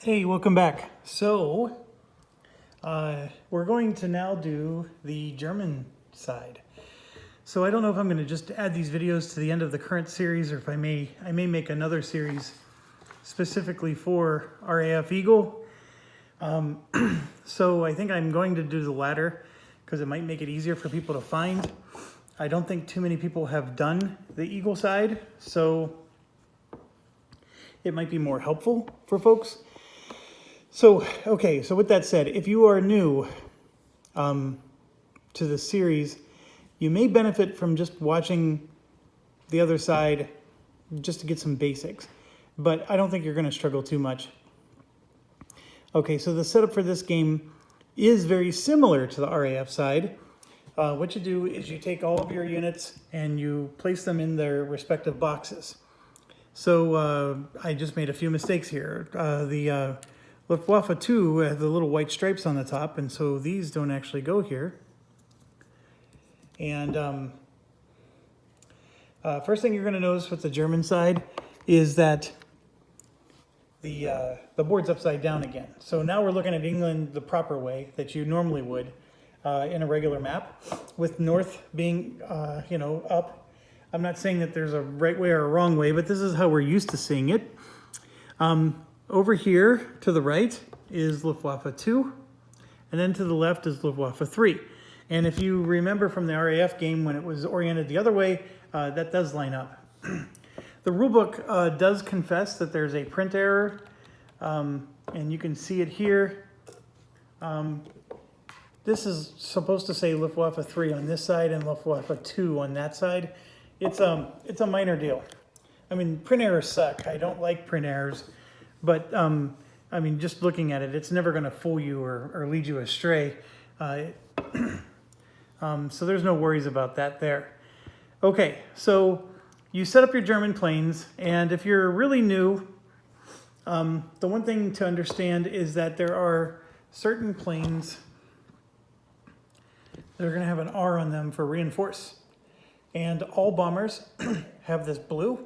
Hey, welcome back. So, we're going to now do the German side. So I don't know if I'm going to just add these videos to the end of the current series, or if I may make another series specifically for RAF Eagle. So I think I'm going to do the latter because it might make it easier for people to find. I don't think too many people have done the Eagle side, so it might be more helpful for folks. So, okay, so with that said, if you are new to the series, you may benefit from just watching the other side just to get some basics, but I don't think you're going to struggle too much. Okay, so the setup for this game is very similar to the RAF side. What you do is you take all of your units and you place them in their respective boxes. So I just made a few mistakes here. The Luftwaffe 2 has the little white stripes on the top, and so these don't actually go here. And first thing you're going to notice with the German side is that the board's upside down again. So now we're looking at England the proper way that you normally would in a regular map, with north being up. I'm not saying that there's a right way or a wrong way, but this is how we're used to seeing it. Over here to the right is Luftwaffe 2, and then to the left is Luftwaffe 3. And if you remember from the RAF game when it was oriented the other way, that does line up. The rulebook does confess that there's a print error, and you can see it here. This is supposed to say Luftwaffe 3 on this side and Luftwaffe 2 on that side. It's a minor deal. I mean, print errors suck. I don't like print errors. But, I mean, just looking at it, it's never going to fool you or lead you astray. So there's no worries about that there. Okay, so you set up your German planes, and if you're really new, the one thing to understand is that there are certain planes that are going to have an R on them for reinforce. And all bombers have this blue.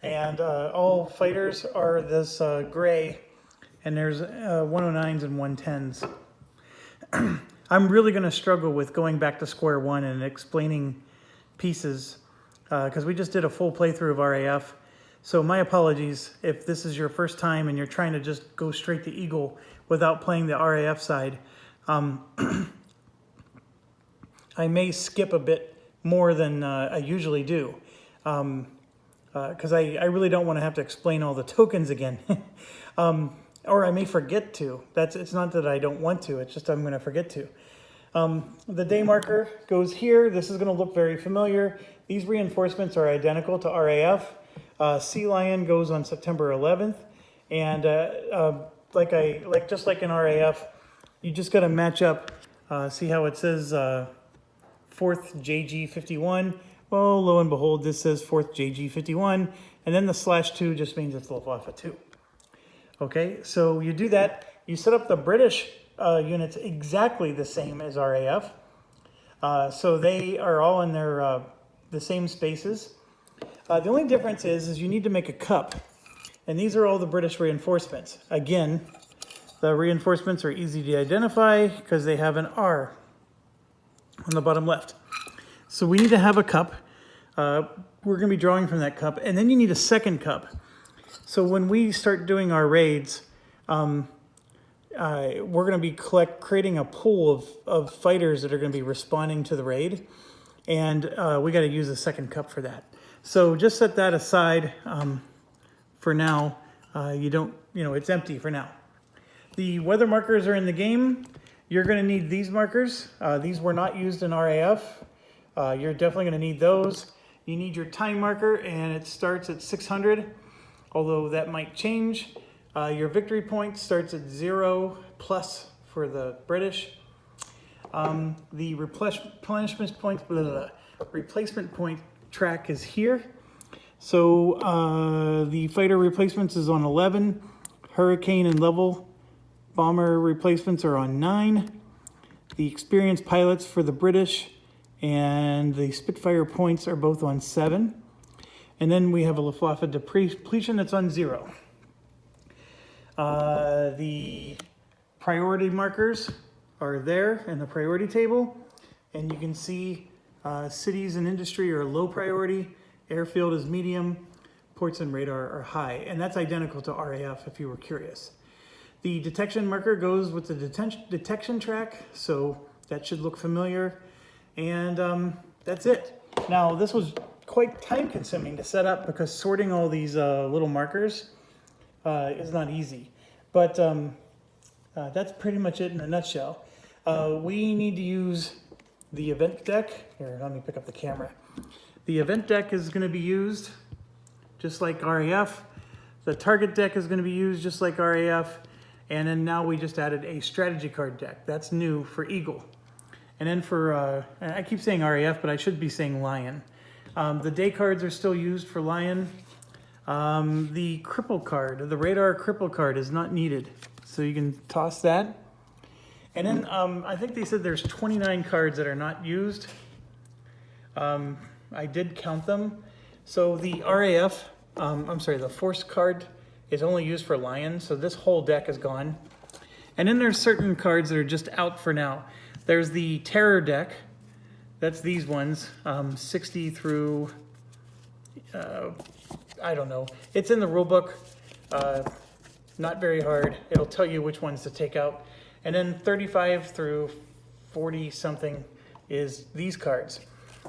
And all fighters are this gray, and there's 109s and 110s. I'm really going to struggle with going back to square one and explaining pieces because we just did a full playthrough of RAF. So my apologies if this is your first time and you're trying to just go straight to Eagle without playing the RAF side. I may skip a bit more than I usually do. Because I really don't want to have to explain all the tokens again. Or I may forget to. It's not that I don't want to, it's just I'm going to forget to. The day marker goes here. This is going to look very familiar. These reinforcements are identical to RAF. Sea Lion goes on September 11th. And just like in RAF, you just got to match up. See how it says 4th JG51? Well, lo and behold, this says 4th JG51, and then the /2 just means it's Luftwaffe 2. Okay, so you do that. You set up the British units exactly the same as RAF. So they are all in their the same spaces. The only difference is you need to make a cup, and these are all the British reinforcements. Again, the reinforcements are easy to identify because they have an R on the bottom left. So we need to have a cup. We're going to be drawing from that cup, and then you need a second cup. So when we start doing our raids, we're going to be creating a pool of fighters that are going to be responding to the raid, and we got to use a second cup for that. So just set that aside for now. It's empty for now. The weather markers are in the game. You're going to need these markers. These were not used in RAF. You're definitely going to need those. You need your time marker, and it starts at 600, although that might change. Your victory point starts at 0 plus for the British. The replacement point track is here. So the fighter replacements is on 11. Hurricane and level bomber replacements are on 9. The experienced pilots for the British and the Spitfire points are both on 7. And then we have a Luftwaffe depletion that's on 0. The priority markers are there in the priority table, and you can see cities and industry are low priority, airfield is medium, ports and radar are high, and that's identical to RAF if you were curious. The detection marker goes with the detection track, so that should look familiar, and that's it. Now, this was quite time consuming to set up because sorting all these little markers is not easy, but that's pretty much it in a nutshell. We need to use the event deck. Here, let me pick up the camera. The event deck is going to be used just like RAF. The target deck is going to be used just like RAF. And then now we just added a strategy card deck. That's new for Eagle. And then for, I keep saying RAF, but I should be saying Lion. The day cards are still used for Lion. The cripple card, the radar cripple card is not needed. So you can toss that. And then I think they said there's 29 cards that are not used. I did count them. So the RAF, the force card is only used for Lion. So this whole deck is gone. And then there's certain cards that are just out for now. There's the terror deck. That's these ones, 60 through, I don't know. It's in the rule book, not very hard. It'll tell you which ones to take out. And then 35 through 40 something is these cards.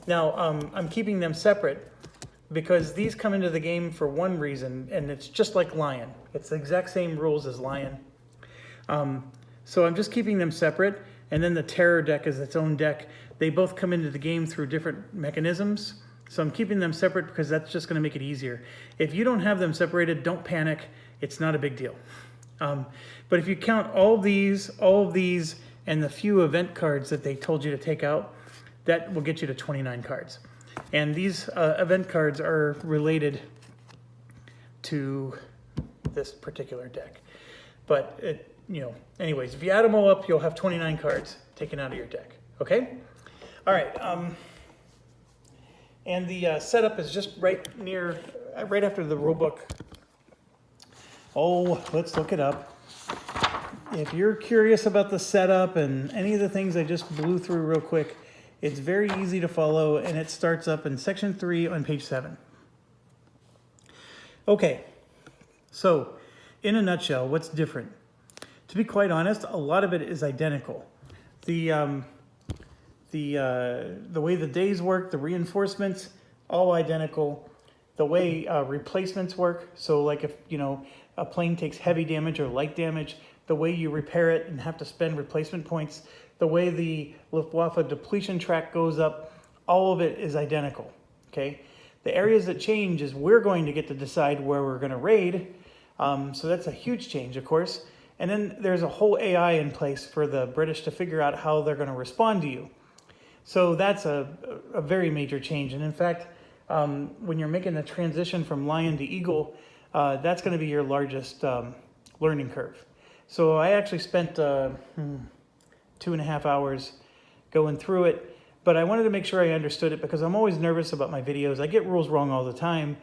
Now, I'm keeping them separate because these come into the game for one reason, and it's just like Lion. It's the exact same rules as Lion. So I'm just keeping them separate, and then the terror deck is its own deck. They both come into the game through different mechanisms, so I'm keeping them separate because that's just going to make it easier. If you don't have them separated, don't panic. It's not a big deal. But if you count all of these, and the few event cards that they told you to take out, that will get you to 29 cards. And these event cards are related to this particular deck. But, anyways, if you add them all up, you'll have 29 cards taken out of your deck. Okay? All right. And the setup is just right after the rule book. Oh, let's look it up. If you're curious about the setup and any of the things I just blew through real quick, it's very easy to follow, and it starts up in section 3 on page 7. Okay, so in a nutshell, what's different? To be quite honest, a lot of it is identical. The way the days work, the reinforcements, all identical. The way replacements work, so like if a plane takes heavy damage or light damage, the way you repair it and have to spend replacement points, the way the Luftwaffe depletion track goes up, all of it is identical, okay? The areas that change is we're going to get to decide where we're going to raid, so that's a huge change, of course. And then there's a whole AI in place for the British to figure out how they're going to respond to you. So that's a very major change. And in fact, when you're making the transition from Lion to Eagle, that's going to be your largest learning curve. So I actually spent 2.5 hours going through it, but I wanted to make sure I understood it because I'm always nervous about my videos. I get rules wrong all the time,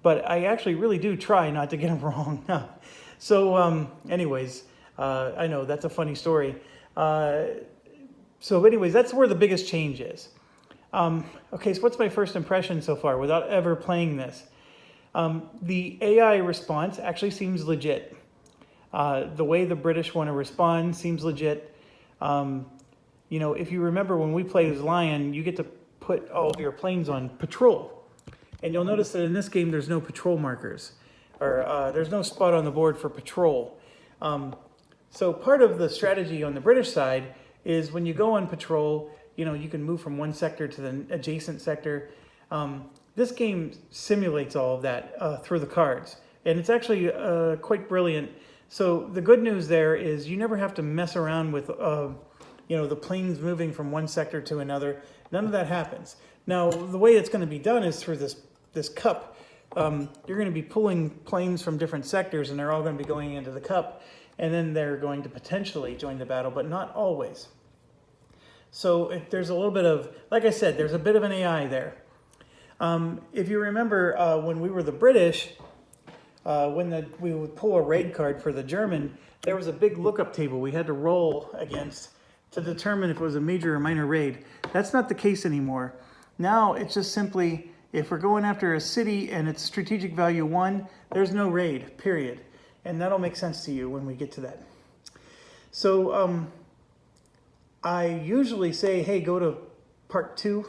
but I actually really do try not to get them wrong. So anyways, I know that's a funny story. So anyways, that's where the biggest change is. Okay, so what's my first impression so far without ever playing this? The AI response actually seems legit. The way the British want to respond seems legit. If you remember when we play as Lion, you get to put all of your planes on patrol. And you'll notice that in this game, there's no patrol markers, or there's no spot on the board for patrol. So part of the strategy on the British side is when you go on patrol, you can move from one sector to the adjacent sector. This game simulates all of that through the cards, and it's actually quite brilliant. So the good news there is you never have to mess around with, the planes moving from one sector to another. None of that happens. Now, the way it's going to be done is through this cup. You're going to be pulling planes from different sectors, and they're all going to be going into the cup, and then they're going to potentially join the battle, but not always. So there's a little bit of, like I said, there's a bit of an AI there. If you remember when we were the British, when we would pull a raid card for the German, there was a big lookup table we had to roll against to determine if it was a major or minor raid. That's not the case anymore. Now it's just simply, if we're going after a city and it's strategic value 1, there's no raid, period. And that'll make sense to you when we get to that. So I usually say, hey, go to part 2.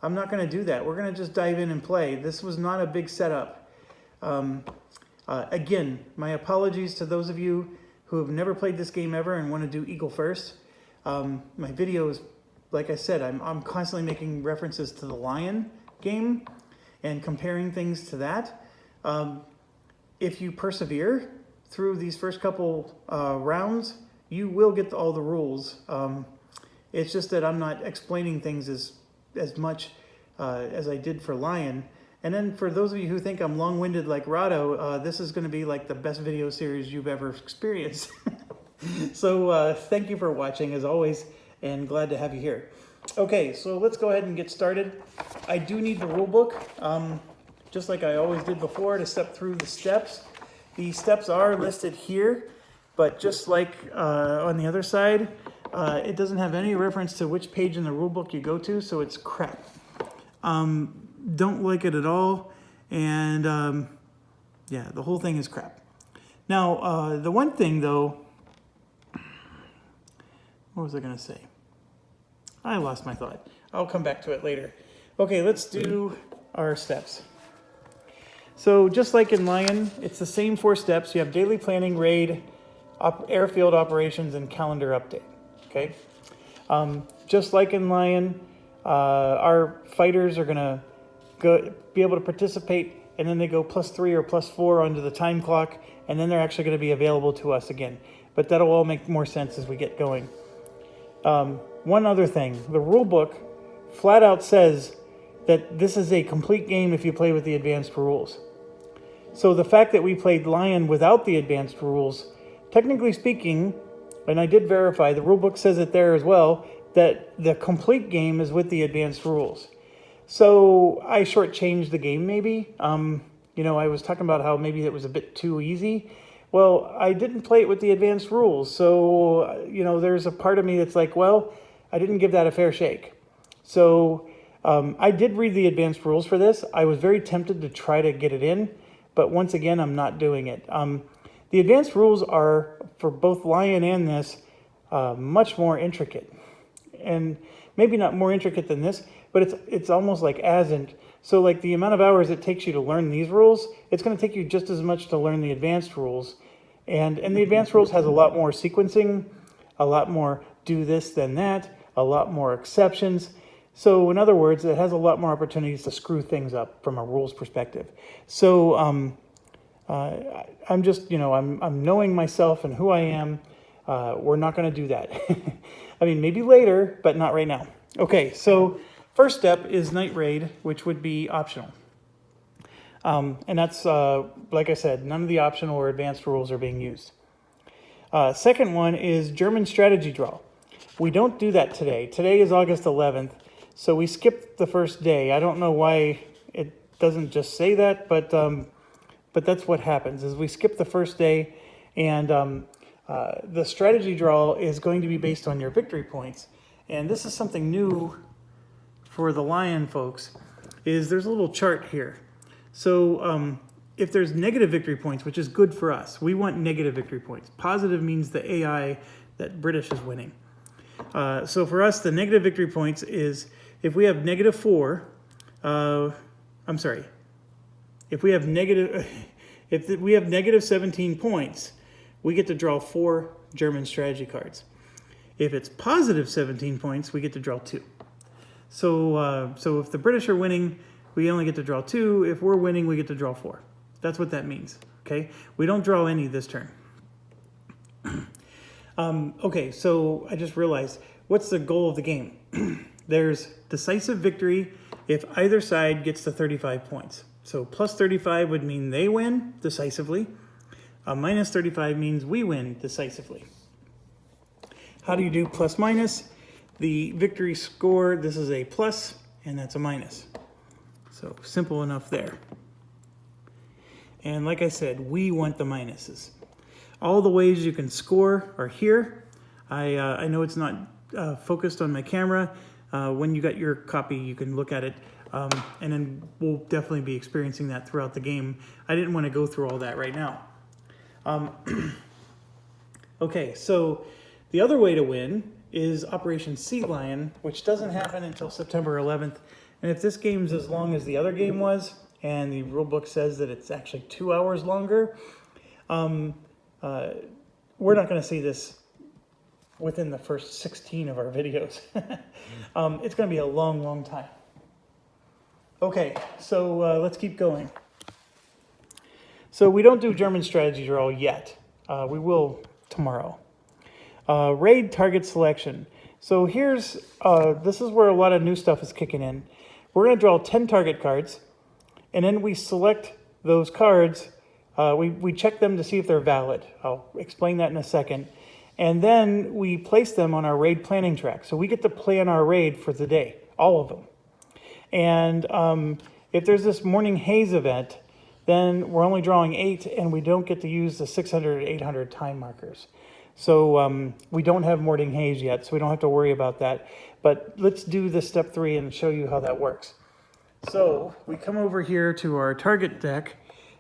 I'm not going to do that. We're going to just dive in and play. This was not a big setup. Again, my apologies to those of you who have never played this game ever and want to do Eagle first. My videos, like I said, I'm constantly making references to the Lion game and comparing things to that. If you persevere through these first couple rounds, you will get all the rules. It's just that I'm not explaining things as much as I did for Lion. And then for those of you who think I'm long-winded like Rado, this is going to be like the best video series you've ever experienced. So thank you for watching as always, and glad to have you here. Okay, so let's go ahead and get started. I do need the rule book, just like I always did before, to step through the steps. The steps are listed here, but just like on the other side, it doesn't have any reference to which page in the rule book you go to, so it's crap. Don't like it at all, and yeah, the whole thing is crap. Now, the one thing though, what was I going to say? I lost my thought. I'll come back to it later. Okay, let's do our steps. So just like in Lion, it's the same 4 steps. You have daily planning, raid, airfield operations, and calendar update. Okay. Just like in Lion, our fighters are going to be able to participate, and then they go +3 or +4 onto the time clock, and then they're actually going to be available to us again. But that'll all make more sense as we get going. One other thing, the rule book flat out says that this is a complete game if you play with the advanced rules. So the fact that we played Lion without the advanced rules, technically speaking, and I did verify, the rule book says it there as well, that the complete game is with the advanced rules. So I shortchanged the game maybe. You know, I was talking about how maybe it was a bit too easy. Well, I didn't play it with the advanced rules. So, you know, there's a part of me that's like, well, I didn't give that a fair shake. So I did read the advanced rules for this. I was very tempted to try to get it in, but once again, I'm not doing it. The advanced rules are, for both Lion and this, much more intricate. And maybe not more intricate than this, but it's almost like so like the amount of hours it takes you to learn these rules, it's going to take you just as much to learn the advanced rules. And the advanced rules has a lot more sequencing, a lot more do this, then that, a lot more exceptions. So in other words, it has a lot more opportunities to screw things up from a rules perspective. So I'm just, you know, I'm knowing myself and who I am. We're not going to do that. I mean, maybe later, but not right now. Okay, so first step is night raid, which would be optional. And that's, like I said, none of the optional or advanced rules are being used. Second one is German strategy draw. We don't do that today. Today is August 11th, so we skipped the first day. I don't know why it doesn't just say that, but that's what happens, is we skip the first day, and the strategy draw is going to be based on your victory points. And this is something new for the Lion folks, is there's a little chart here. So if there's negative victory points, which is good for us, we want negative victory points. Positive means the AI that British is winning. So for us, the negative victory points is if we have -4, if we have negative 17 points, we get to draw 4 German strategy cards. If it's positive 17 points, we get to draw 2. So if the British are winning, we only get to draw 2. If we're winning, we get to draw 4. That's what that means, okay? We don't draw any this turn. Okay, so I just realized, what's the goal of the game? There's decisive victory if either side gets to 35 points. So plus 35 would mean they win decisively. Minus 35 means we win decisively. How do you do plus minus? The victory score, this is a plus, and that's a minus. So simple enough there. And like I said, we want the minuses. All the ways you can score are here. I know it's not focused on my camera. When you got your copy, you can look at it. And then we'll definitely be experiencing that throughout the game. I didn't want to go through all that right now. Okay, so the other way to win is Operation Sea Lion, which doesn't happen until September 11th. And if this game's as long as the other game was, and the rulebook says that it's actually 2 hours longer, we're not going to see this within the first 16 of our videos. It's going to be a long, long time. Okay, so let's keep going. So we don't do German strategy drill yet. We will tomorrow. Raid target selection. So here's, this is where a lot of new stuff is kicking in. We're going to draw 10 target cards, and then we select those cards. We check them to see if they're valid. I'll explain that in a second. And then we place them on our raid planning track. So we get to plan our raid for the day, all of them. And if there's this morning haze event, then we're only drawing 8, and we don't get to use the 600 and 800 time markers. So we don't have morning haze yet, so we don't have to worry about that. But let's do the step 3 and show you how that works. So we come over here to our target deck,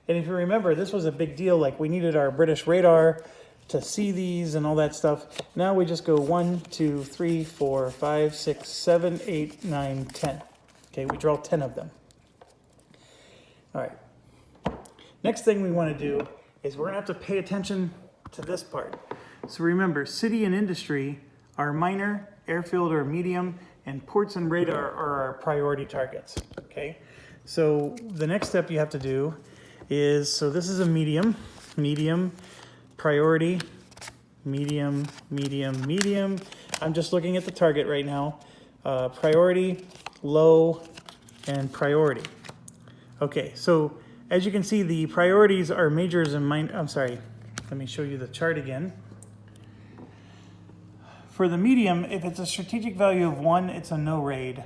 and if you remember, this was a big deal. Like, we needed our British radar to see these and all that stuff. Now we just go 1, 2, 3, 4, 5, 6, 7, 8, 9, 10. Okay, we draw 10 of them. All right. Next thing we want to do is we're going to have to pay attention to this part. So remember, city and industry are minor, airfield are medium, and ports and radar are our priority targets. Okay, so the next step you have to do is, so this is a medium, medium, priority, medium, medium, medium. I'm just looking at the target right now. Priority, low, and priority. Okay, so as you can see, the priorities are majors and minor. I'm sorry, let me show you the chart again. For the medium, if it's a strategic value of 1, it's a no raid.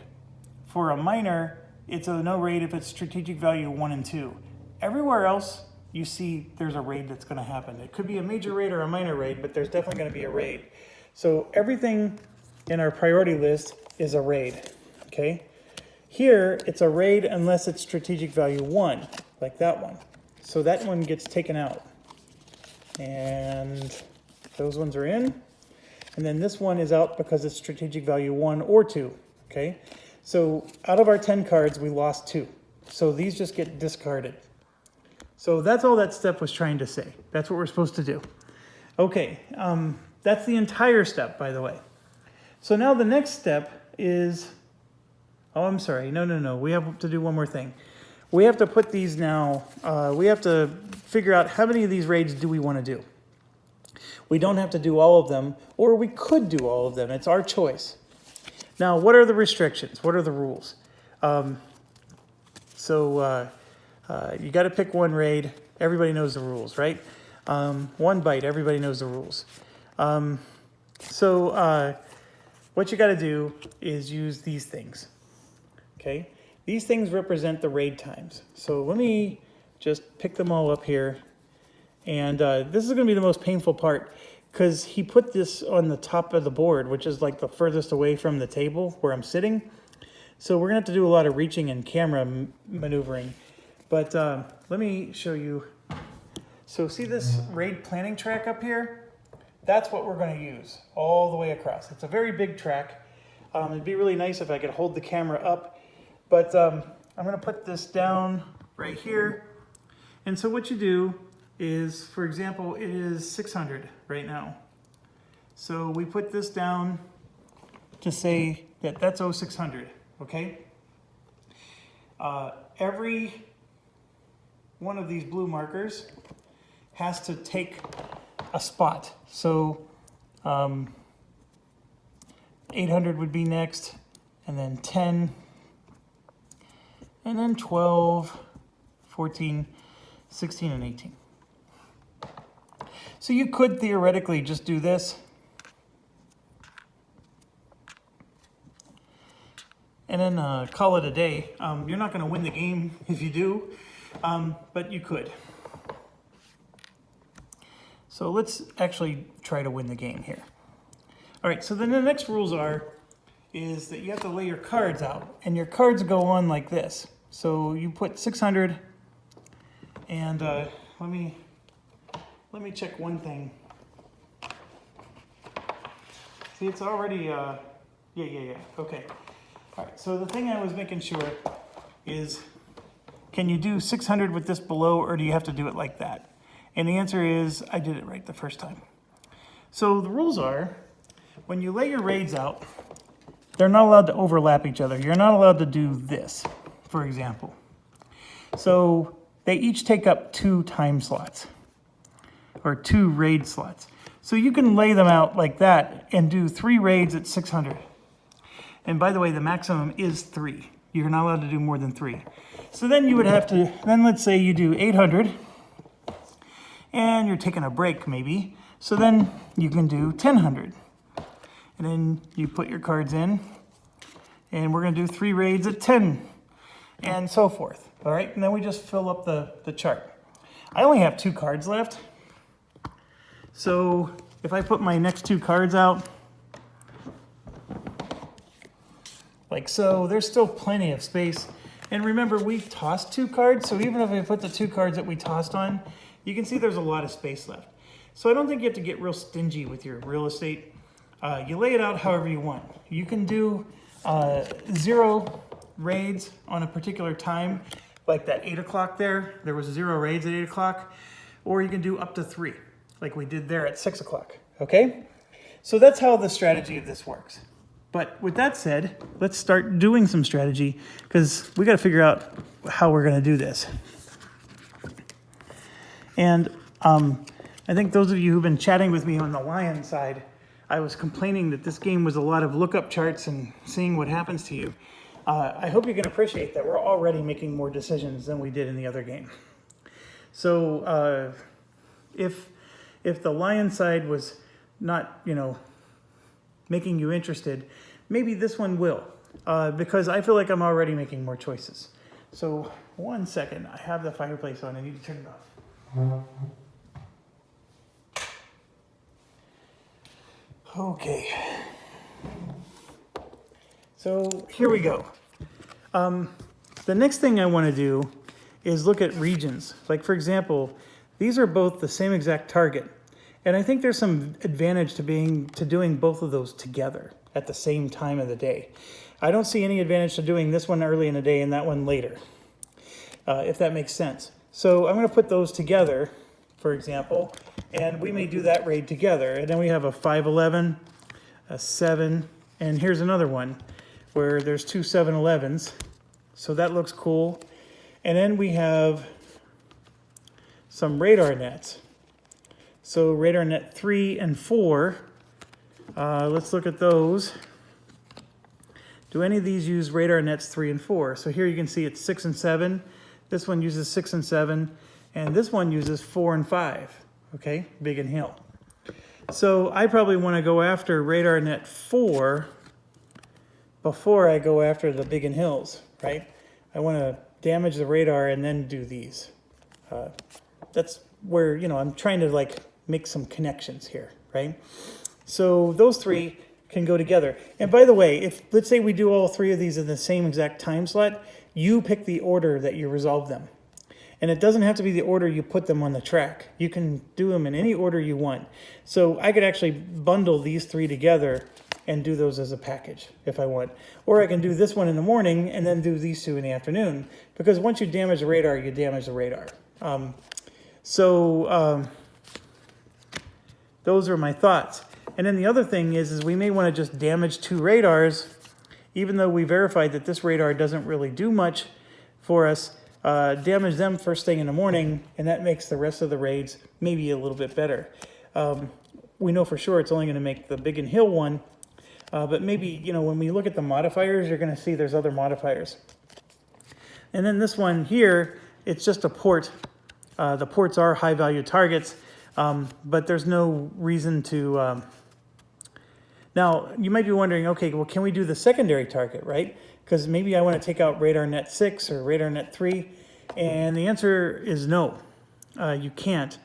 For a minor, it's a no raid if it's strategic value 1 and 2. Everywhere else, you see there's a raid that's going to happen. It could be a major raid or a minor raid, but there's definitely going to be a raid. So everything in our priority list is a raid. Okay. Here, it's a raid unless it's strategic value 1, like that one. So that one gets taken out. And those ones are in. And then this one is out because it's strategic value 1 or 2, okay? So out of our 10 cards, we lost 2. So these just get discarded. So that's all that step was trying to say. That's what we're supposed to do. Okay, that's the entire step, by the way. So now the next step is, oh, I'm sorry, no. We have to do one more thing. We have to put these now, we have to figure out how many of these raids do we want to do. We don't have to do all of them, or we could do all of them. It's our choice. Now, what are the restrictions? What are the rules? You got to pick one raid. Everybody knows the rules, right? One bite. Everybody knows the rules. What you got to do is use these things. Okay? These things represent the raid times. So let me just pick them all up here. And this is going to be the most painful part because he put this on the top of the board, which is like the furthest away from the table where I'm sitting. So we're going to have to do a lot of reaching and camera maneuvering. But let me show you. So see this raid planning track up here? That's what we're going to use all the way across. It's a very big track. It'd be really nice if I could hold the camera up. But I'm going to put this down right here. And so what you do is, for example, it is 600 right now. So we put this down to say that that's 0600, okay? Every one of these blue markers has to take a spot. So 800 would be next, and then 10, and then 12, 14, 16, and 18. So you could theoretically just do this and then call it a day. You're not going to win the game if you do, but you could. So let's actually try to win the game here. All right, so then the next rules is that you have to lay your cards out, and your cards go on like this. So you put 600, and let me check one thing. See, it's already, yeah, okay. All right, so the thing I was making sure is, can you do 600 with this below, or do you have to do it like that? And the answer is, I did it right the first time. So the rules are, when you lay your raids out, they're not allowed to overlap each other. You're not allowed to do this, for example. So they each take up 2 time slots, or 2 raid slots. So you can lay them out like that and do 3 raids at 600. And by the way, the maximum is 3. You're not allowed to do more than 3. So then you would have to, then let's say you do 800, and you're taking a break maybe. So then you can do 1000. And then you put your cards in, and we're gonna do 3 raids at 10, and so forth. All right, and then we just fill up the chart. I only have 2 cards left. So if I put my next 2 cards out, like so, there's still plenty of space. And remember, we tossed 2 cards, so even if I put the 2 cards that we tossed on, you can see there's a lot of space left. So I don't think you have to get real stingy with your real estate. You lay it out however you want. You can do 0 raids on a particular time, like that 8 o'clock there was 0 raids at 8 o'clock, or you can do up to 3, like we did there at 6 o'clock, okay? So that's how the strategy of this works. But with that said, let's start doing some strategy, because we got to figure out how we're going to do this. And I think those of you who've been chatting with me on the Lion side, I was complaining that this game was a lot of lookup charts and seeing what happens to you. I hope you can appreciate that we're already making more decisions than we did in the other game. So if the Lion side was not, making you interested, maybe this one will, because I feel like I'm already making more choices. So 1 second, I have the fireplace on, I need to turn it off. Okay. So here we go. The next thing I want to do is look at regions. Like for example, these are both the same exact target. And I think there's some advantage to doing both of those together at the same time of the day. I don't see any advantage to doing this one early in the day and that one later, if that makes sense. So I'm going to put those together, for example, and we may do that raid together. And then we have a 511, a 7, and here's another one where there's 2 7-Elevens. So that looks cool. And then we have some radar nets. So radar net 3 and 4, let's look at those. Do any of these use radar nets 3 and 4? So here you can see it's 6 and 7. This one uses 6 and 7, and this one uses 4 and 5, okay, Big and Hill. So I probably want to go after radar net 4 before I go after the Big and Hills, right? I want to damage the radar and then do these. That's where, I'm trying to make some connections here, right? So those 3 can go together. And by the way, let's say we do all 3 of these in the same exact time slot, you pick the order that you resolve them. And it doesn't have to be the order you put them on the track. You can do them in any order you want. So I could actually bundle these 3 together and do those as a package if I want. Or I can do this one in the morning and then do these 2 in the afternoon. Because once you damage the radar, you damage the radar. Those are my thoughts. And then the other thing is we may want to just damage 2 radars, even though we verified that this radar doesn't really do much for us. Damage them first thing in the morning, and that makes the rest of the raids maybe a little bit better. We know for sure it's only going to make the Big and Hill one, but maybe, when we look at the modifiers, you're going to see there's other modifiers. And then this one here, it's just a port. The ports are high-value targets, but there's no reason to... Now, you might be wondering, okay, well, can we do the secondary target, right? Because maybe I want to take out radar net 6 or radar net 3, and the answer is no, you can't.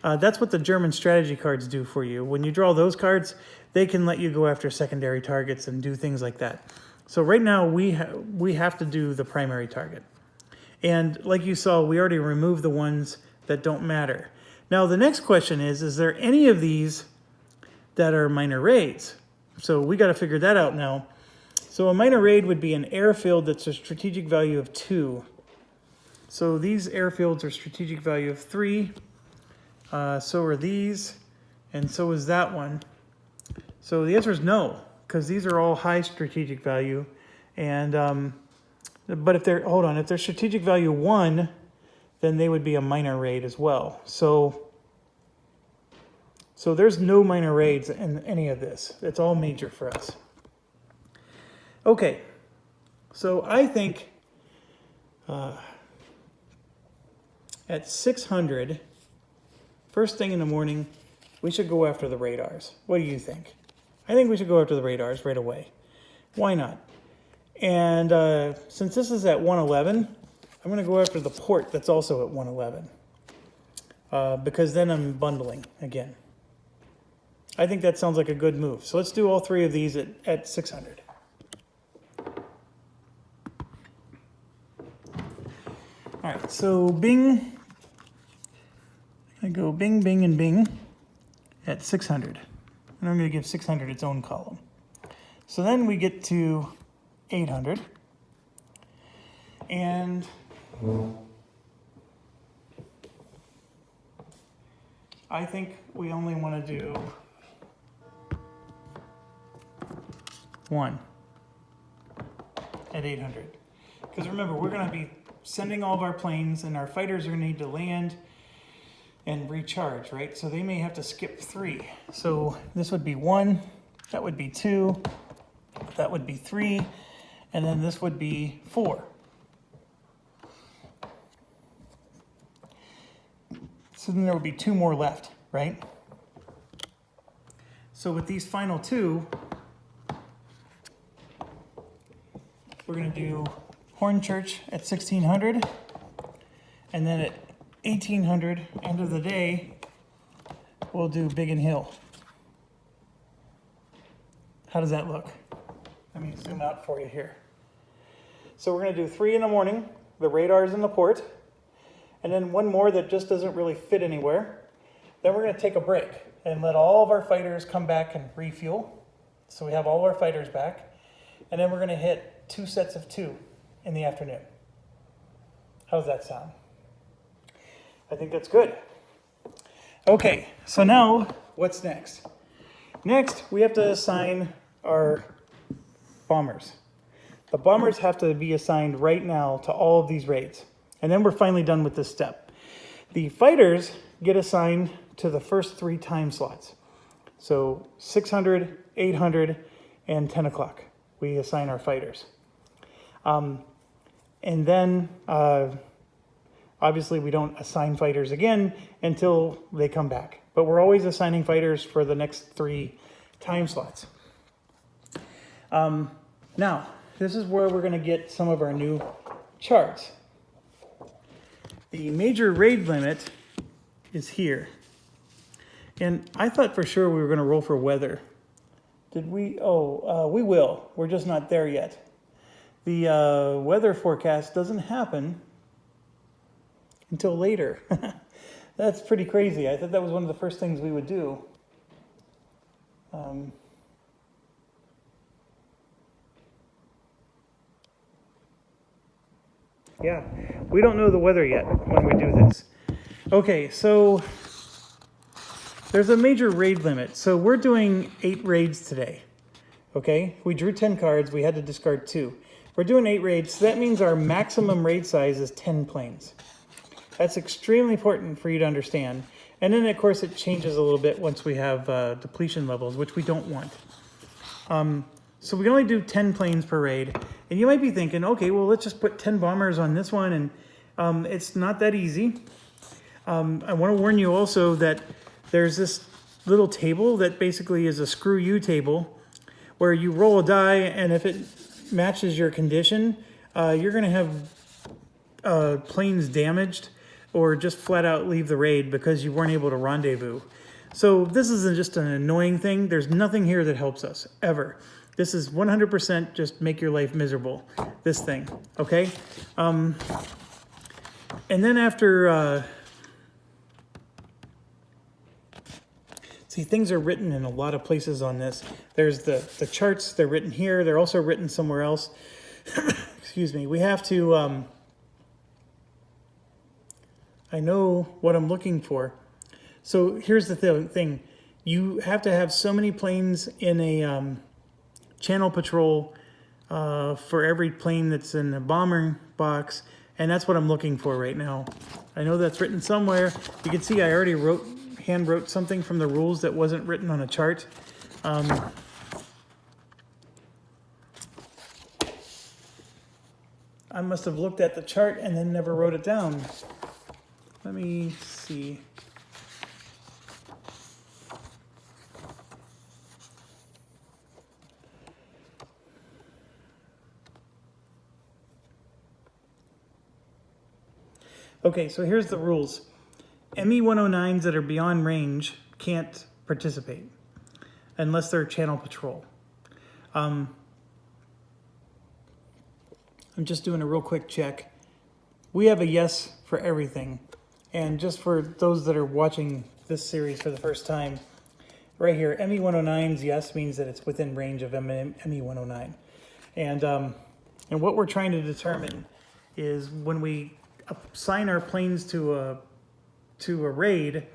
That's what the German strategy cards do for you. When you draw those cards, they can let you go after secondary targets and do things like that. So right now we have to do the primary target. And like you saw, we already removed the ones that don't matter. Now the next question is there any of these that are minor raids? So we got to figure that out now. So a minor raid would be an airfield that's a strategic value of 2. So these airfields are strategic value of 3. So are these, and so is that one. So the answer is no, because these are all high strategic value. And but if they're, hold on, if they're strategic value 1, then they would be a minor raid as well. So there's no minor raids in any of this. It's all major for us. Okay, so I think at 600, first thing in the morning, we should go after the radars. What do you think? I think we should go after the radars right away. Why not? And since this is at 111, I'm going to go after the port that's also at 111. Because then I'm bundling again. I think that sounds like a good move. So let's do all 3 of these at 600. All right, so bing. I go bing, bing, and bing at 600. And I'm going to give 600 its own column. So then we get to 800. And I think we only want to do 1 at 800. Because remember, we're going to be sending all of our planes, and our fighters are going to need to land and recharge, right? So they may have to skip 3. So this would be 1, that would be 2, that would be 3, and then this would be 4. So then there would be 2 more left, right? So with these final 2, we're going to do Hornchurch at 1600, and then at 1800, end of the day, we'll do Biggin Hill. How does that look? Let me zoom out for you here. So we're going to do 3 in the morning, the radars in the port, and then 1 more that just doesn't really fit anywhere. Then we're going to take a break and let all of our fighters come back and refuel. So we have all of our fighters back. And then we're going to hit 2 sets of 2 in the afternoon. How does that sound? I think that's good. Okay, so now what's next? Next, we have to assign our bombers. The bombers have to be assigned right now to all of these raids. And then we're finally done with this step. The fighters get assigned to the first 3 time slots. So 600, 800, and 10 o'clock. We assign our fighters. And then, obviously, we don't assign fighters again until they come back. But we're always assigning fighters for the next 3 time slots. Now, this is where we're going to get some of our new charts. The major raid limit is here. And I thought for sure we were going to roll for weather. Did we? Oh, we will. We're just not there yet. The weather forecast doesn't happen until later. That's pretty crazy. I thought that was one of the first things we would do. Yeah, we don't know the weather yet when we do this. Okay, so there's a major raid limit. So we're doing 8 raids today. Okay, we drew 10 cards. We had to discard 2. We're doing 8 raids. So that means our maximum raid size is 10 planes. That's extremely important for you to understand. And then, of course, it changes a little bit once we have depletion levels, which we don't want. So we can only do 10 planes per raid. And you might be thinking, okay, well, let's just put 10 bombers on this one. And it's not that easy. I want to warn you also that there's this little table that basically is a screw you table where you roll a die, and if it matches your condition, you're going to have planes damaged or just flat out leave the raid because you weren't able to rendezvous. So this isn't just an annoying thing. There's nothing here that helps us, ever. This is 100% just make your life miserable, this thing, okay? And then after, see, things are written in a lot of places on this. There's the charts, they're written here. They're also written somewhere else. Excuse me. We have to, I know what I'm looking for. So here's the thing. You have to have so many planes in a channel patrol for every plane that's in the bomber box, and that's what I'm looking for right now. I know that's written somewhere. You can see I already hand wrote something from the rules that wasn't written on a chart. I must have looked at the chart and then never wrote it down. Let me see. Okay, so here's the rules. ME-109s that are beyond range can't participate unless they're channel patrol. I'm just doing a real quick check. We have a yes for everything. And just for those that are watching this series for the first time, right here, ME-109's yes means that it's within range of ME-109. And what we're trying to determine is when we assign our planes to a raid,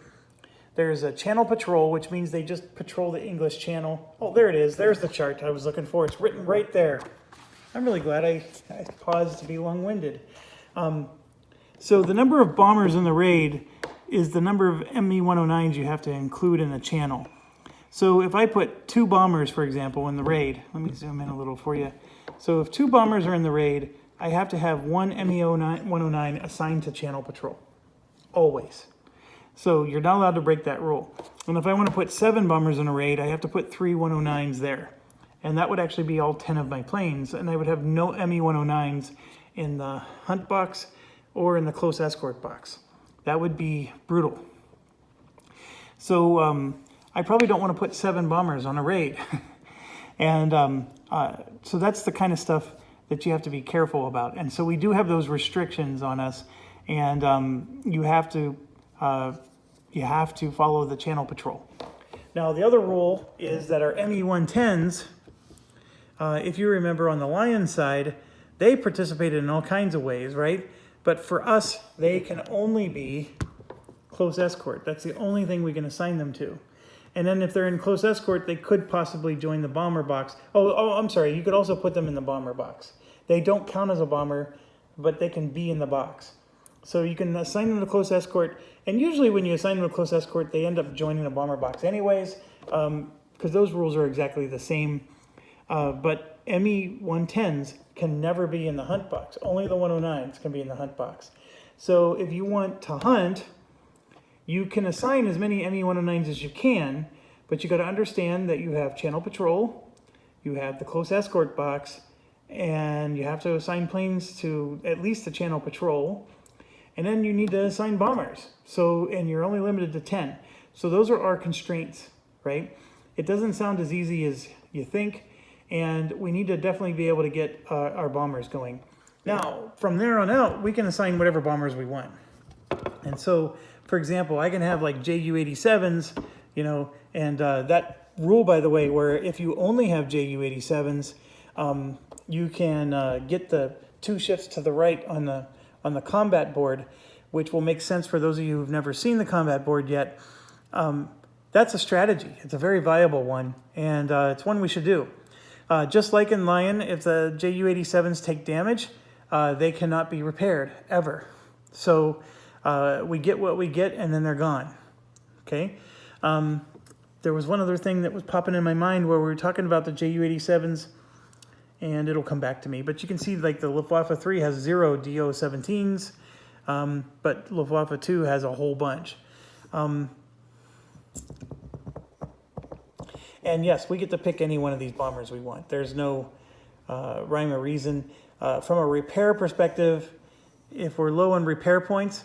there's a channel patrol, which means they just patrol the English channel. Oh, there it is. There's the chart I was looking for. It's written right there. I'm really glad I paused to be long-winded. So the number of bombers in the raid is the number of ME-109s you have to include in a channel. So if I put 2 bombers, for example, in the raid, let me zoom in a little for you. So if 2 bombers are in the raid, I have to have 1 ME-109 assigned to channel patrol, always. So you're not allowed to break that rule. And if I want to put 7 bombers in a raid, I have to put 3 109s there. And that would actually be all 10 of my planes, and I would have no ME-109s in the hunt box or in the close escort box. That would be brutal. So I probably don't want to put 7 bombers on a raid. And so that's the kind of stuff that you have to be careful about. And so we do have those restrictions on us, and you have to follow the channel patrol. Now the other rule is that our ME-110s, if you remember on the Lion side, they participated in all kinds of ways, right? But for us, they can only be close escort. That's the only thing we can assign them to. And then if they're in close escort, they could possibly join the bomber box. Oh, I'm sorry. You could also put them in the bomber box. They don't count as a bomber, but they can be in the box. So you can assign them to close escort. And usually when you assign them to close escort, they end up joining a bomber box anyways, because those rules are exactly the same. But ME-110s can never be in the hunt box. Only the 109s can be in the hunt box. So if you want to hunt, you can assign as many ME-109s as you can, but you got to understand that you have channel patrol, you have the close escort box, and you have to assign planes to at least the channel patrol, and then you need to assign bombers. So, and you're only limited to 10. So those are our constraints, right? It doesn't sound as easy as you think, and we need to definitely be able to get our bombers going. Now, from there on out, we can assign whatever bombers we want. And so, for example, I can have like JU-87s, and that rule, by the way, where if you only have JU-87s, you can get the 2 shifts to the right on the combat board, which will make sense for those of you who've never seen the combat board yet. That's a strategy. It's a very viable one, and it's one we should do. Just like in Lion, if the JU-87s take damage, they cannot be repaired, ever. So we get what we get, and then they're gone. Okay? There was one other thing that was popping in my mind where we were talking about the JU-87s, and it'll come back to me. But you can see like the Luftwaffe 3 has 0 DO-17s, but Luftwaffe 2 has a whole bunch. And yes, we get to pick any one of these bombers we want. There's no rhyme or reason. From a repair perspective, if we're low on repair points,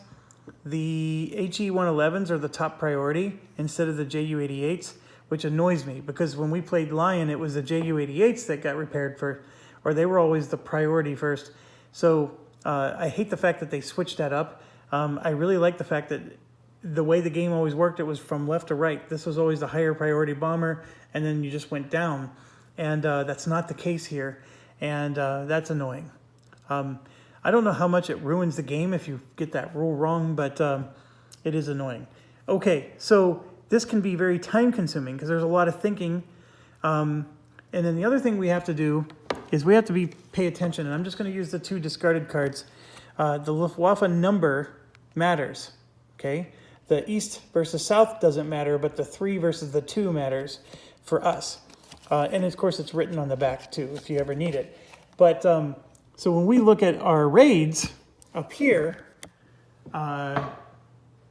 the HE-111s are the top priority instead of the JU-88s, which annoys me because when we played Lion, it was the JU-88s that got repaired first, or they were always the priority first. So I hate the fact that they switched that up. I really like the fact that the way the game always worked, it was from left to right. This was always the higher priority bomber, and then you just went down. And that's not the case here, and that's annoying. I don't know how much it ruins the game if you get that rule wrong, but it is annoying. Okay, so this can be very time consuming because there's a lot of thinking. And then the other thing we have to do is we have to pay attention, and I'm just going to use the 2 discarded cards. The Luftwaffe number matters, okay? The east versus south doesn't matter, but the 3 versus the 2 matters for us. And of course, it's written on the back too, if you ever need it. But so when we look at our raids up here,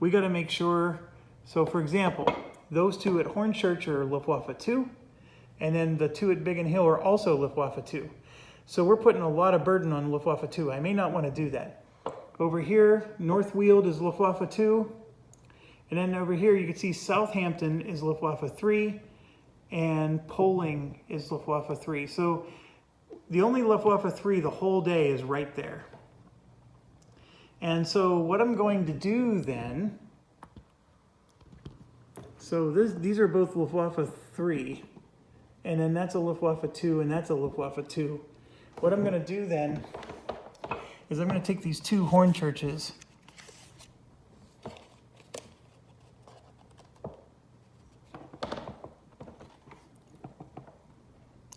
we got to make sure. So for example, those 2 at Hornchurch are Luftwaffe 2, and then the 2 at Biggin Hill are also Luftwaffe 2. So we're putting a lot of burden on Luftwaffe 2. I may not want to do that. Over here, North Weald is Luftwaffe 2. And then over here, you can see Southampton is Luftwaffe 3, and Poling is Luftwaffe 3. So the only Luftwaffe 3 the whole day is right there. And so what I'm going to do then, so these are both Luftwaffe 3, and then that's a Luftwaffe 2, and that's a Luftwaffe 2. What I'm going to do then is I'm going to take these 2 Hornchurches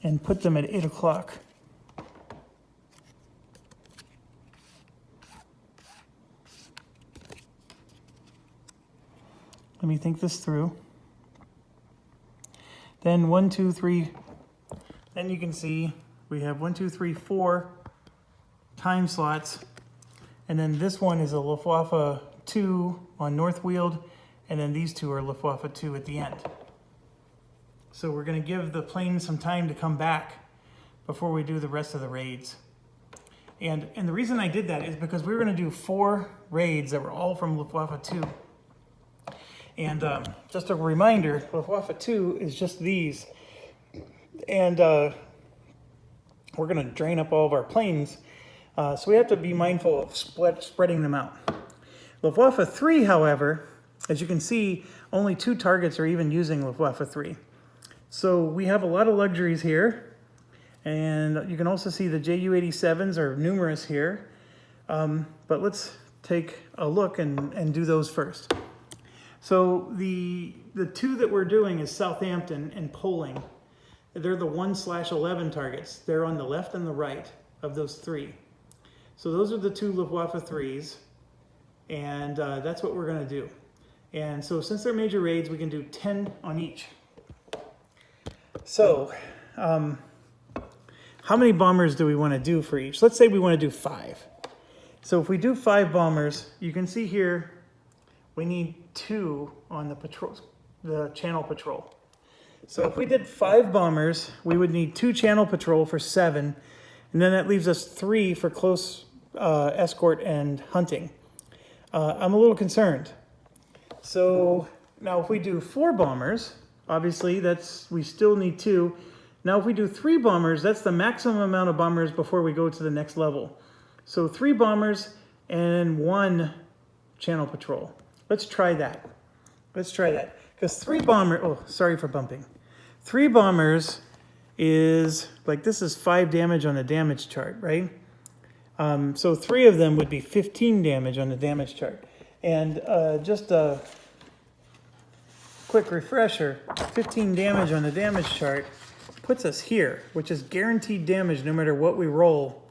and put them at 8 o'clock. Let me think this through. Then 1, 2, 3. Then you can see we have 1, 2, 3, 4 time slots. And then this one is a Luftwaffe 2 on North Weald. And then these 2 are Luftwaffe 2 at the end. So we're going to give the plane some time to come back before we do the rest of the raids. And the reason I did that is because we were going to do 4 raids that were all from Luftwaffe 2. And just a reminder, Luftwaffe 2 is just these. And we're going to drain up all of our planes. So we have to be mindful of spreading them out. Luftwaffe 3, however, as you can see, only 2 targets are even using Luftwaffe 3. So we have a lot of luxuries here. And you can also see the JU-87s are numerous here. But let's take a look and do those first. So the 2 that we're doing is Southampton and Poling. They're the 1/11 targets. They're on the left and the right of those 3. So those are the 2 Luftwaffe 3s, and that's what we're going to do. And so since they're major raids, we can do 10 on each. So how many bombers do we want to do for each? Let's say we want to do 5. So if we do 5 bombers, you can see here we need 2 on the patrol, the channel patrol. So if we did 5 bombers, we would need 2 channel patrol for 7, and then that leaves us 3 for close escort and hunting. I'm a little concerned. So now if we do 4 bombers, obviously we still need 2. Now if we do 3 bombers, that's the maximum amount of bombers before we go to the next level. So 3 bombers and 1 channel patrol. Let's try that. Let's try that. Because 3 bombers, oh, sorry for bumping. 3 bombers is, like this is 5 damage on the damage chart, right? So 3 of them would be 15 damage on the damage chart. And just a quick refresher, 15 damage on the damage chart puts us here, which is guaranteed damage no matter what we roll.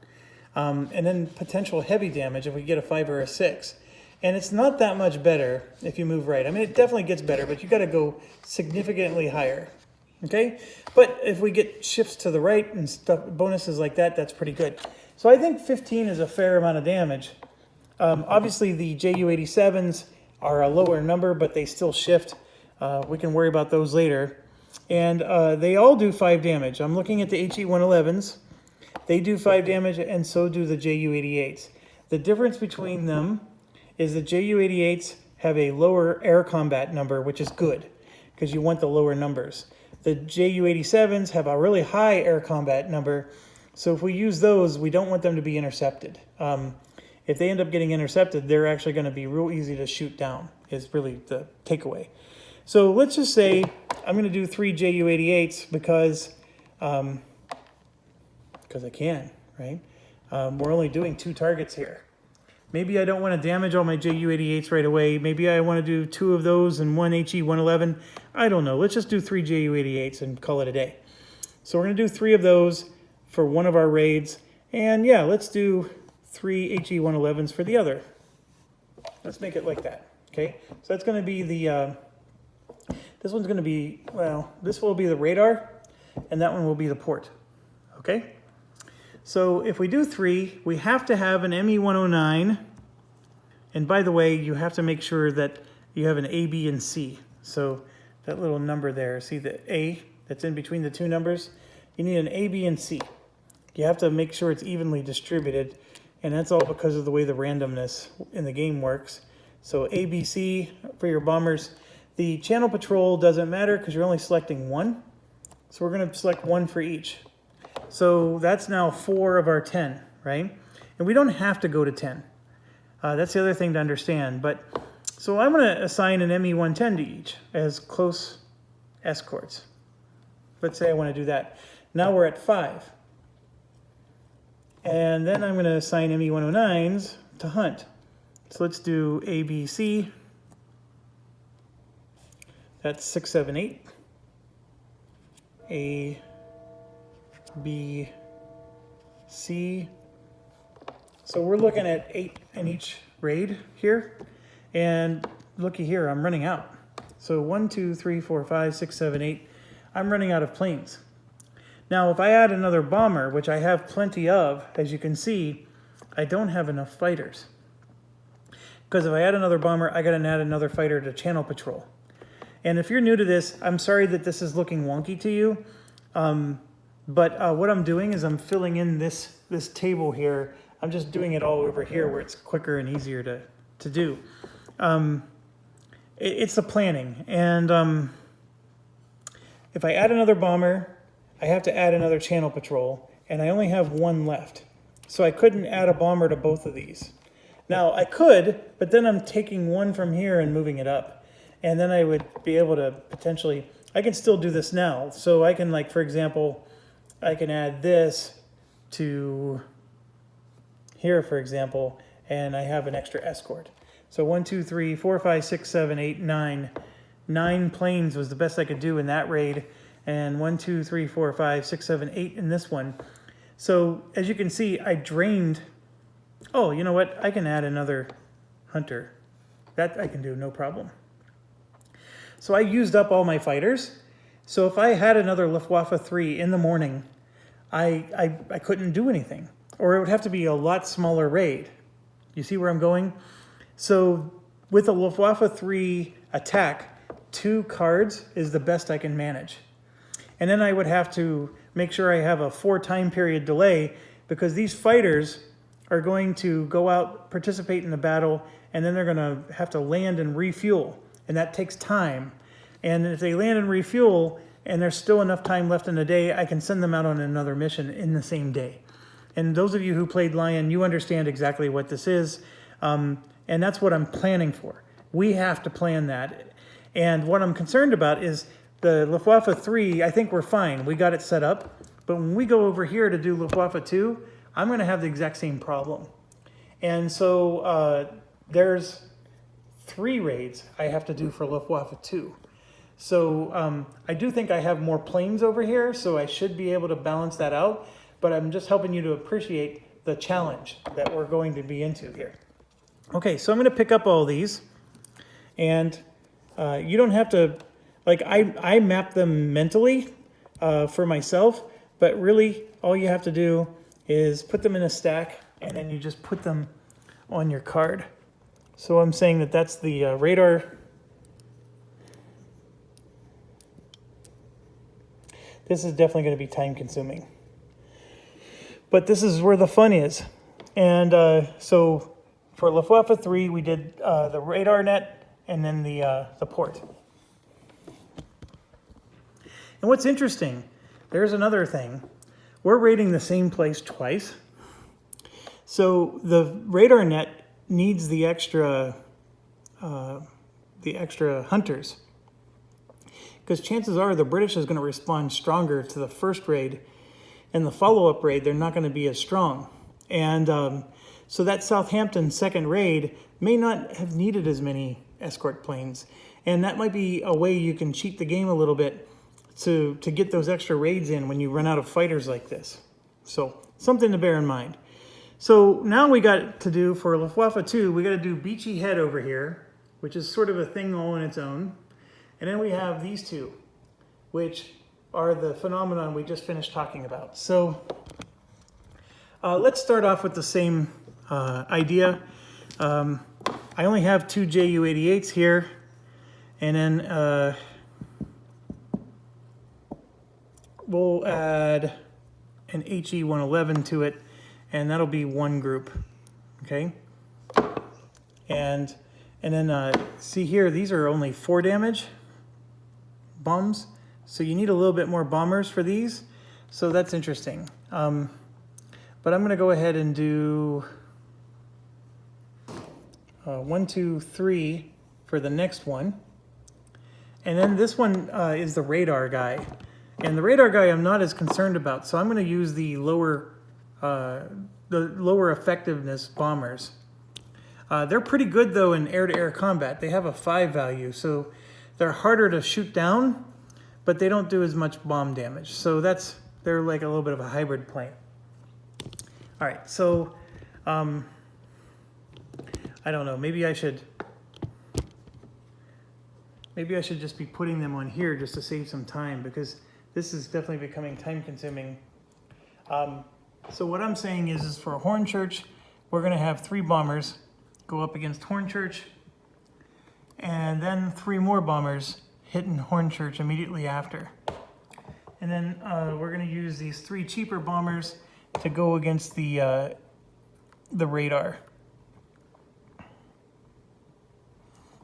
And then potential heavy damage if we get a 5 or a 6. And it's not that much better if you move right. I mean, it definitely gets better, but you got to go significantly higher. Okay? But if we get shifts to the right and stuff, bonuses like that, that's pretty good. So I think 15 is a fair amount of damage. Obviously, the JU-87s are a lower number, but they still shift. We can worry about those later. And they all do 5 damage. I'm looking at the HE-111s. They do 5 damage, and so do the JU-88s. The difference between them is the Ju-88s have a lower air combat number, which is good because you want the lower numbers. The Ju-87s have a really high air combat number, so if we use those, we don't want them to be intercepted. If they end up getting intercepted, they're actually going to be real easy to shoot down, is really the takeaway. So let's just say I'm going to do 3 Ju-88s because I can, right? We're only doing 2 targets here. Maybe I don't want to damage all my Ju-88s right away. Maybe I want to do 2 of those and 1 HE-111. I don't know. Let's just do 3 Ju-88s and call it a day. So we're going to do 3 of those for one of our raids. And yeah, let's do 3 HE-111s for the other. Let's make it like that, okay? So that's going to be the, this one's going to be, well, this will be the radar, and that one will be the port, okay? So if we do 3, we have to have an ME-109, and by the way, you have to make sure that you have an A, B, and C. So that little number there, see the A that's in between the 2 numbers? You need an A, B, and C. You have to make sure it's evenly distributed, and that's all because of the way the randomness in the game works. So A, B, C for your bombers. The channel patrol doesn't matter because you're only selecting 1. So we're going to select 1 for each. So that's now 4 of our 10, right? And we don't have to go to 10. That's the other thing to understand. But so I'm going to assign an ME-110 to each as close escorts. Let's say I want to do that. Now we're at 5. And then I'm going to assign ME-109s to hunt. So let's do A, B, C. That's 6, 7, 8. A, B, C. So we're looking at 8 in each raid here. And looky here, I'm running out. So 1, 2, 3, 4, 5, 6, 7, 8. I'm running out of planes. Now, if I add another bomber, which I have plenty of, as you can see, I don't have enough fighters. Because if I add another bomber, I got to add another fighter to channel patrol. And if you're new to this, I'm sorry that this is looking wonky to you. But what I'm doing is I'm filling in this table here. I'm just doing it all over here where it's quicker and easier to do. It's the planning. And if I add another bomber, I have to add another channel patrol, and I only have 1 left. So I couldn't add a bomber to both of these. Now I could, but then I'm taking 1 from here and moving it up. And then I would be able to potentially, I can still do this now. So I can, like, for example, I can add this to here, for example, and I have an extra escort. So 1, 2, 3, 4, 5, 6, 7, 8, 9. 9 planes was the best I could do in that raid. And 1, 2, 3, 4, 5, 6, 7, 8 in this one. So as you can see, I drained. Oh, you know what? I can add another hunter. That I can do, no problem. So I used up all my fighters. So if I had another Luftwaffe 3 in the morning, I couldn't do anything. Or it would have to be a lot smaller raid. You see where I'm going? So with a Luftwaffe 3 attack, 2 cards is the best I can manage. And then I would have to make sure I have a 4 time period delay because these fighters are going to go out, participate in the battle, and then they're going to have to land and refuel. And that takes time. And if they land and refuel and there's still enough time left in the day, I can send them out on another mission in the same day. And those of you who played Lion, you understand exactly what this is. And that's what I'm planning for. We have to plan that. And what I'm concerned about is the Luftwaffe 3, I think we're fine. We got it set up. But when we go over here to do Luftwaffe 2, I'm going to have the exact same problem. And so there's 3 raids I have to do for Luftwaffe 2. So I do think I have more planes over here, so I should be able to balance that out. But I'm just helping you to appreciate the challenge that we're going to be into here. Okay, so I'm going to pick up all these. And you don't have to, like, I map them mentally for myself, but really all you have to do is put them in a stack, and then you just put them on your card. So I'm saying that that's the radar. This is definitely going to be time consuming. But this is where the fun is. And so for Luftwaffe 3, we did the radar net and then the port. And what's interesting, there's another thing. We're raiding the same place twice. So the radar net needs the extra hunters. Because chances are the British is going to respond stronger to the first raid, and the follow-up raid, they're not going to be as strong. And so that Southampton second raid may not have needed as many escort planes. And that might be a way you can cheat the game a little bit to get those extra raids in when you run out of fighters like this. So something to bear in mind. So now we got to do, for Luftwaffe 2, we got to do Beachy Head over here, which is sort of a thing all on its own. And then we have these two, which are the phenomenon we just finished talking about. So let's start off with the same idea. I only have 2 Ju-88s here, and then we'll add an HE-111 to it, and that'll be one group, okay? And then see here, these are only 4 damage bombs, so you need a little bit more bombers for these, so that's interesting. But I'm going to go ahead and do 1, 2, 3 for the next one. And then this one is the radar guy. And the radar guy I'm not as concerned about, so I'm going to use the lower effectiveness bombers. They're pretty good though in air-to-air combat. They have a 5 value, so they're harder to shoot down, but they don't do as much bomb damage. So they're like a little bit of a hybrid plane. All right, so I don't know, maybe I should just be putting them on here just to save some time, because this is definitely becoming time consuming. So what I'm saying is for Hornchurch, we're going to have 3 bombers go up against Hornchurch, and then 3 more bombers hitting Hornchurch immediately after. And then we're going to use these 3 cheaper bombers to go against the radar.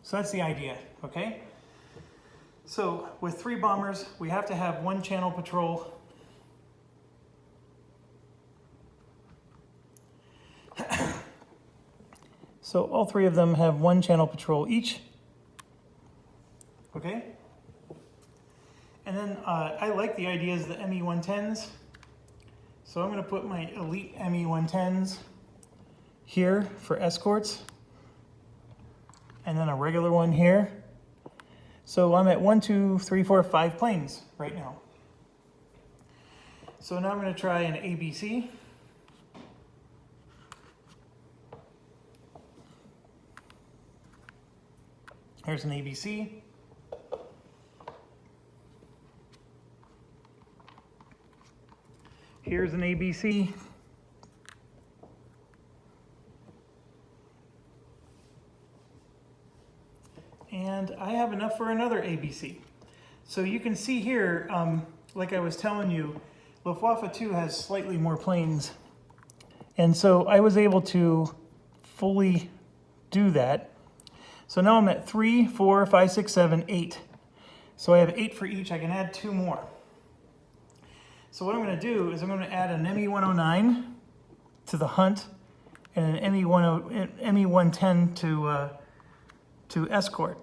So that's the idea, okay? So with 3 bombers, we have to have 1 channel patrol. So all 3 of them have 1 channel patrol each. Okay? And then I like the ideas of the ME-110s. So I'm going to put my elite ME-110s here for escorts. And then a regular one here. So I'm at 1, 2, 3, 4, 5 planes right now. So now I'm going to try an ABC. Here's an ABC. Here's an ABC. And I have enough for another ABC. So you can see here, like I was telling you, Luftwaffe 2 has slightly more planes. And so I was able to fully do that. So now I'm at 3, 4, 5, 6, 7, 8. So I have 8 for each. I can add 2 more. So what I'm going to do is I'm going to add an ME-109 to the Hunt and an ME-110 to escort.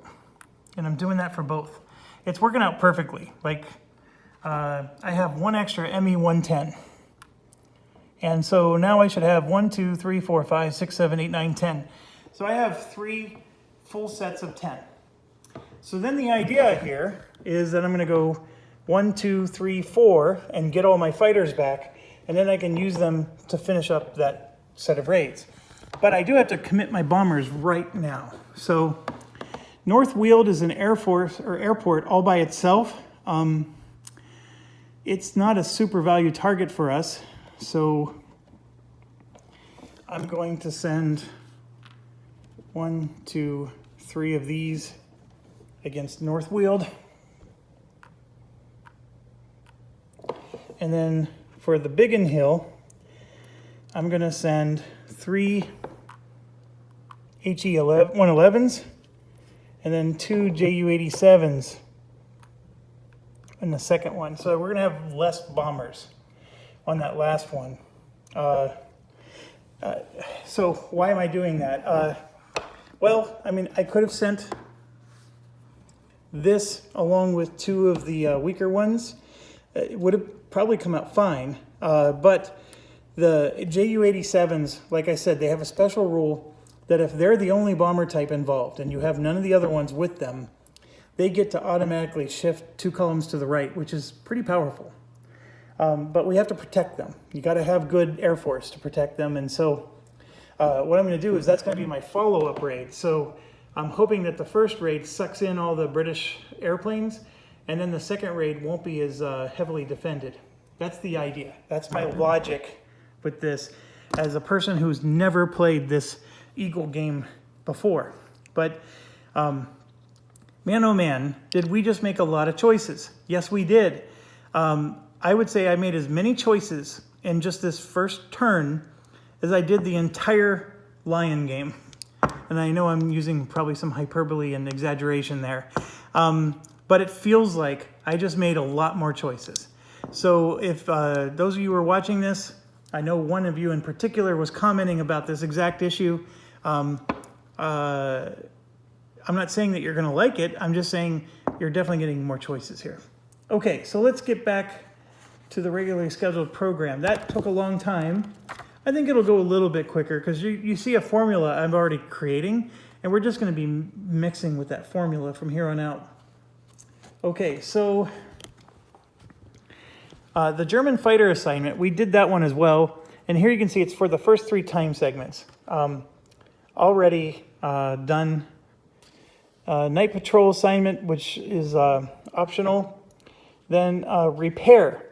And I'm doing that for both. It's working out perfectly. Like I have 1 extra ME-110. And so now I should have 1, 2, 3, 4, 5, 6, 7, 8, 9, 10. So I have 3 full sets of 10. So then the idea here is that I'm going to go 1, 2, 3, 4 and get all my fighters back, and then I can use them to finish up that set of raids. But I do have to commit my bombers right now. So North Weald is an airport all by itself. It's not a super value target for us, so I'm going to send 1, 2, 3 of these against North Weald. And then for the Biggin Hill, I'm going to send 3 HE-111s, and then 2 Ju-87s in the second one. So we're going to have less bombers on that last one. So why am I doing that? Well, I mean, I could have sent this along with 2 of the weaker ones. It would have probably come out fine, but the Ju-87s, like I said, they have a special rule that if they're the only bomber type involved and you have none of the other ones with them, they get to automatically shift 2 columns to the right, which is pretty powerful. But we have to protect them. You got to have good Air Force to protect them. And so what I'm going to do is that's going to be my follow-up raid. So I'm hoping that the first raid sucks in all the British airplanes, and then the second raid won't be as heavily defended. That's the idea. That's my logic with this as a person who's never played this Eagle game before. But man, oh man, did we just make a lot of choices. Yes, we did. I would say I made as many choices in just this first turn as I did the entire Lion game. And I know I'm using probably some hyperbole and exaggeration there. But it feels like I just made a lot more choices. So if those of you who are watching this, I know one of you in particular was commenting about this exact issue. I'm not saying that you're going to like it. I'm just saying you're definitely getting more choices here. Okay, so let's get back to the regularly scheduled program. That took a long time. I think it'll go a little bit quicker because you see a formula I'm already creating, and we're just going to be mixing with that formula from here on out. Okay, so the German fighter assignment, we did that one as well. And here you can see it's for the first 3 time segments. Already done. Night patrol assignment, which is optional. Then repair.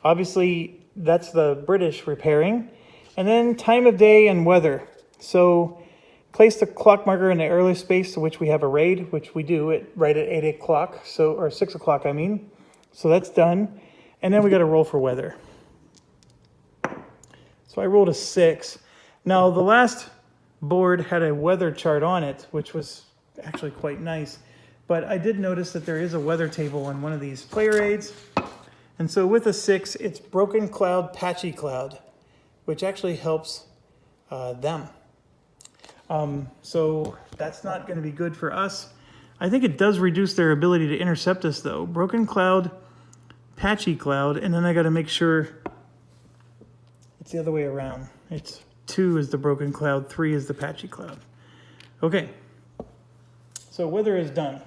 Obviously, that's the British repairing. And then time of day and weather. So place the clock marker in the earliest space to which we have a raid, which we do right at 8 o'clock, or 6 o'clock, I mean. So that's done. And then we got to roll for weather. So I rolled a 6. Now, the last board had a weather chart on it, which was actually quite nice. But I did notice that there is a weather table on one of these player aids. And so with a 6, it's broken cloud, patchy cloud, which actually helps them. So that's not going to be good for us. I think it does reduce their ability to intercept us, though. Broken cloud, patchy cloud, and then I got to make sure it's the other way around. It's 2 is the broken cloud, 3 is the patchy cloud. Okay, so weather is done.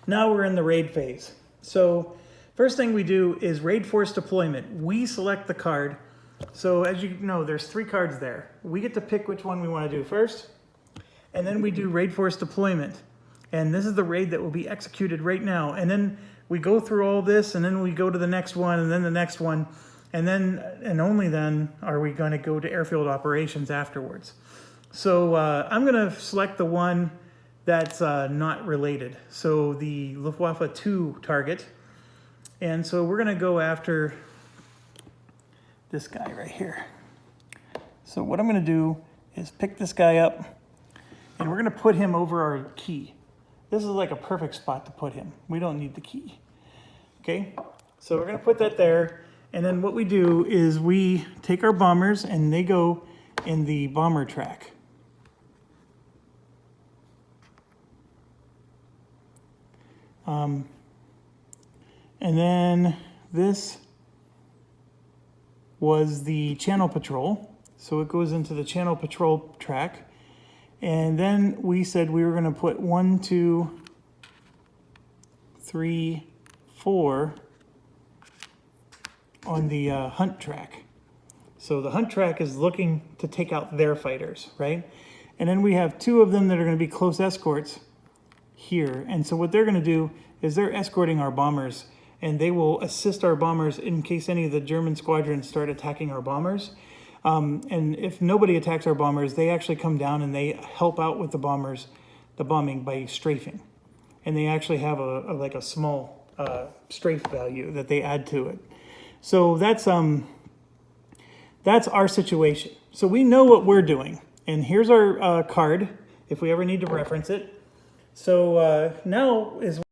Now we're in the raid phase. So first thing we do is raid force deployment. We select the card. So as you know, there's 3 cards there. We get to pick which one we want to do first, and then we do raid force deployment. And this is the raid that will be executed right now. And then we go through all this, and then we go to the next one, and then the next one, and then, and only then, are we going to go to airfield operations afterwards. So I'm going to select the one that's not related. So the Luftwaffe 2 target. And so we're going to go after this guy right here. So what I'm going to do is pick this guy up, and we're going to put him over our key. This is like a perfect spot to put him. We don't need the key. Okay, so we're going to put that there, and then what we do is we take our bombers, and they go in the bomber track. And then this was the channel patrol. So it goes into the channel patrol track. And then we said we were going to put 1, 2, 3, 4 on the hunt track. So the hunt track is looking to take out their fighters, right? And then we have 2 of them that are going to be close escorts here. And so what they're going to do is they're escorting our bombers, and they will assist our bombers in case any of the German squadrons start attacking our bombers. And if nobody attacks our bombers, they actually come down and they help out with the bombing by strafing. And they actually have like a small strafe value that they add to it. So that's our situation. So we know what we're doing. And here's our card if we ever need to reference it. So now is